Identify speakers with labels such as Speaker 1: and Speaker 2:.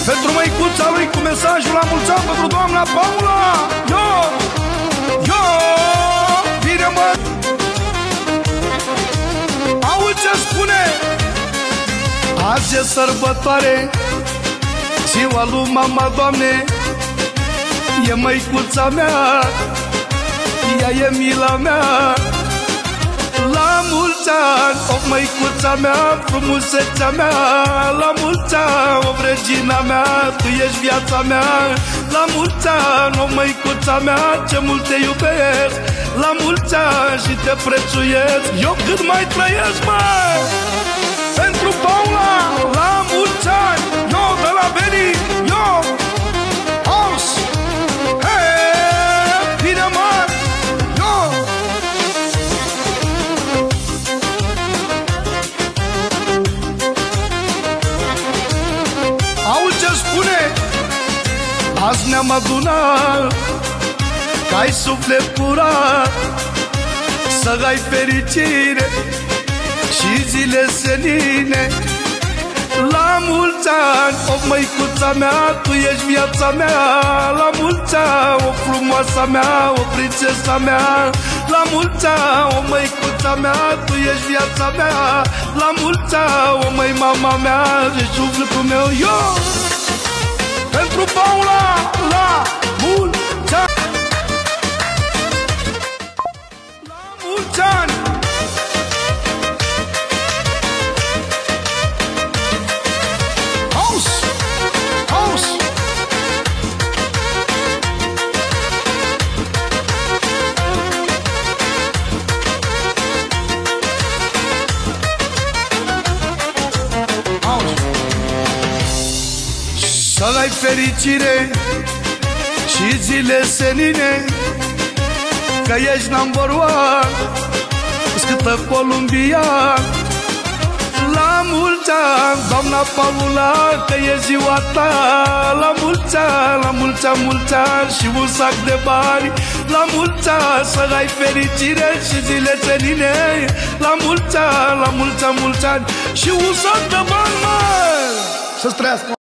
Speaker 1: Pentru măicuța lui cu mesajul la mulți ani pentru doamna Paula. Yo, bine mă. Auzi ce spune? Azi e sărbătoare, ziua lui mama, Doamne. E măicuța mea, ea e mila mea. La mulți ani, o măicuța mea, frumusețea mea. La mulți ani, o regina mea, tu ești viața mea. La mulți ani, o măicuța mea, ce mult te iubesc. La mulți ani și te prețuiesc, eu cât mai trăiesc, măi. Pentru Paula, la mulți ani, eu de la Beni, eu Aus, hei, bine mă, eu. Auzi ce spune? Azi ne-am adunat, că ai suflet curat, să ai fericire și zile senine. La mulți ani, o măicuța mea, tu ești viața mea. La mulți ani, o frumoasa mea, o prințesa mea. La mulți ani, o măicuța mea, tu ești viața mea. La mulți ani, o măi mama mea, ești sufletul meu, eu. Pentru Paula, la mulți ani. La mulți ani. Să ai fericire și zile senine, că ești number one, scâtă columbian. La mulți ani, doamna Paula, că e ziua ta. La mulți ani, la mulți ani, mulți ani și un sac de bani. La mulți ani, să ai fericire și zile senine. La mulți ani, la mulți ani, mulți ani și un sac de bani, măi! Să-ți trăiască!